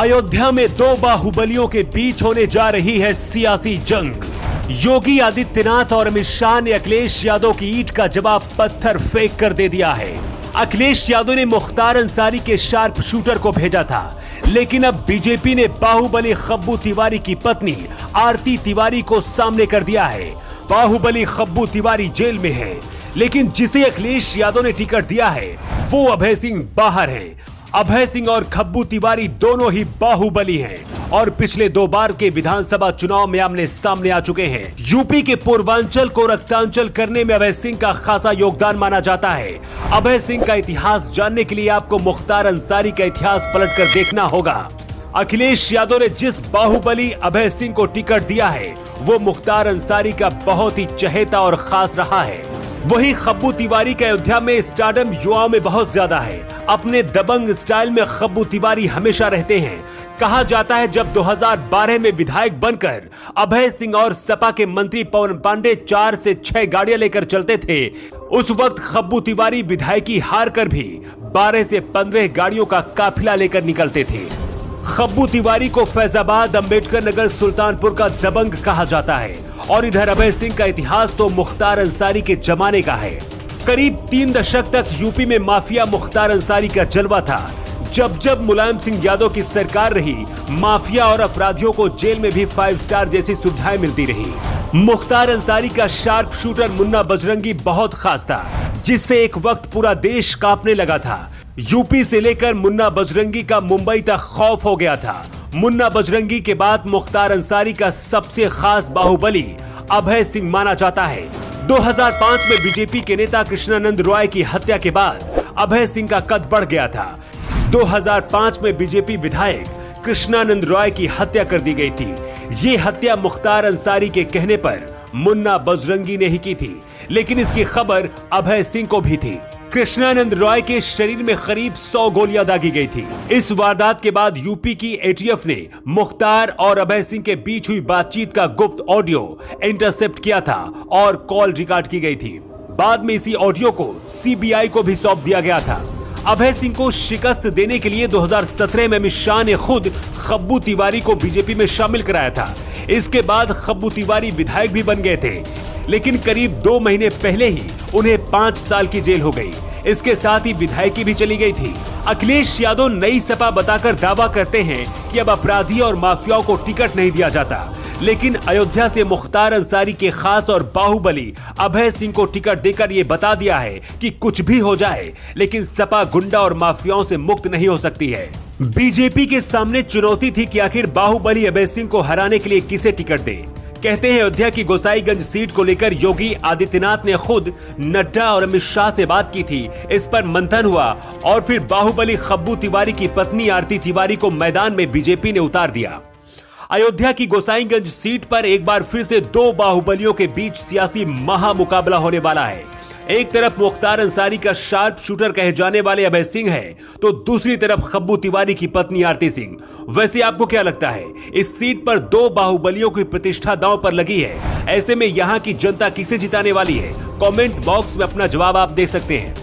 अयोध्या में दो बाहुबलियों के बीच होने जा रही है सियासी जंग। योगी आदित्यनाथ और अमित शाह ने अखिलेश यादव की ईंट का जवाब पत्थर फेंक कर दे दिया है। अखिलेश यादव ने मुख्तार अंसारी के शार्प शूटर को भेजा था, लेकिन अब बीजेपी ने बाहुबली खब्बू तिवारी की पत्नी आरती तिवारी को सामने कर दिया है। बाहुबली खब्बू तिवारी जेल में है, लेकिन जिसे अखिलेश यादव ने टिकट दिया है वो अभय सिंह बाहर हैं। अभय सिंह और खब्बू तिवारी दोनों ही बाहुबली हैं और पिछले 2 बार के विधानसभा चुनाव में आमने सामने आ चुके हैं। यूपी के पूर्वांचल को रक्तांचल करने में अभय सिंह का खासा योगदान माना जाता है। अभय सिंह का इतिहास जानने के लिए आपको मुख्तार अंसारी का इतिहास पलटकर देखना होगा। अखिलेश यादव ने जिस बाहुबली अभय सिंह को टिकट दिया है वो मुख्तार अंसारी का बहुत ही चहेता और खास रहा है। वही खब्बू तिवारी का अयोध्या में स्टारडम युवाओं में बहुत ज्यादा है। अपने दबंग स्टाइल में खब्बू तिवारी हमेशा रहते हैं। कहा जाता है जब 2012 में विधायक बनकर अभय सिंह और सपा के मंत्री पवन पांडे 4 से 6 गाड़ियां लेकर चलते थे, उस वक्त खब्बू तिवारी विधायकी हार कर भी 12 से 15 गाड़ियों का काफिला लेकर निकलते थे। खब्बू तिवारी को फैजाबाद, अंबेडकर नगर, सुल्तानपुर का दबंग कहा जाता है और इधर अभय सिंह का इतिहास तो मुख्तार अंसारी के जमाने का है। करीब 3 दशक तक यूपी में माफिया मुख्तार अंसारी का जलवा था। जब जब मुलायम सिंह यादव की सरकार रही, माफिया और अपराधियों को जेल में भी 5 स्टार जैसी सुविधाएं मिलती रही। मुख्तार अंसारी का शार्प शूटर मुन्ना बजरंगी बहुत खास था, जिससे एक वक्त पूरा देश कांपने लगा था। यूपी से लेकर मुन्ना बजरंगी का मुंबई तक खौफ हो गया था। मुन्ना बजरंगी के बाद मुख्तार अंसारी का सबसे खास बाहुबली अभय सिंह माना जाता है। 2005 में बीजेपी के नेता कृष्णानंद रॉय की हत्या के बाद अभय सिंह का कद बढ़ गया था। 2005 में बीजेपी विधायक कृष्णानंद रॉय की हत्या कर दी गई थी। ये हत्या मुख्तार अंसारी के कहने पर मुन्ना बजरंगी ने ही की थी, लेकिन इसकी खबर अभय सिंह को भी थी। कृष्णानंद रॉय के शरीर में करीब 100 गोलियां दागी गई थी। इस वारदात के बाद यूपी की एटीएफ ने मुख्तार और अभय सिंह के बीच हुई बातचीत का गुप्त ऑडियो इंटरसेप्ट किया था और कॉल रिकॉर्ड की गई थी। बाद में इसी ऑडियो को सीबीआई को भी सौंप दिया गया था। अभय सिंह को शिकस्त देने के लिए 2017 में अमित शाह ने खुद खब्बू तिवारी को बीजेपी में शामिल कराया था। इसके बाद खब्बू तिवारी विधायक भी बन गए थे, लेकिन करीब 2 महीने पहले ही उन्हें 5 साल की जेल हो गई। इसके साथ ही विधायकी भी चली गई थी। अखिलेश यादव नई सपा बताकर दावा करते हैं कि अब अपराधी और माफियाओं को टिकट नहीं दिया जाता, लेकिन अयोध्या से मुख्तार अंसारी के खास और बाहुबली अभय सिंह को टिकट देकर ये बता दिया है कि कुछ भी हो जाए, लेकिन सपा गुंडा और माफियाओं से मुक्त नहीं हो सकती है। बीजेपी के सामने चुनौती थी कि आखिर बाहुबली अभय सिंह को हराने के लिए किसे टिकट दे। कहते हैं अयोध्या की गोसाईगंज सीट को लेकर योगी आदित्यनाथ ने खुद नड्डा और अमित शाह से बात की थी। इस पर मंथन हुआ और फिर बाहुबली खब्बू तिवारी की पत्नी आरती तिवारी को मैदान में बीजेपी ने उतार दिया। अयोध्या की गोसाईगंज सीट पर एक बार फिर से 2 बाहुबलियों के बीच सियासी महामुकाबला होने वाला है। एक तरफ मुख्तार अंसारी का शार्प शूटर कहे जाने वाले अभय सिंह है, तो दूसरी तरफ खब्बू तिवारी की पत्नी आरती सिंह। वैसे आपको क्या लगता है, इस सीट पर 2 बाहुबलियों की प्रतिष्ठा दांव पर लगी है? ऐसे में यहाँ की जनता किसे जिताने वाली है? कमेंट बॉक्स में अपना जवाब आप दे सकते हैं।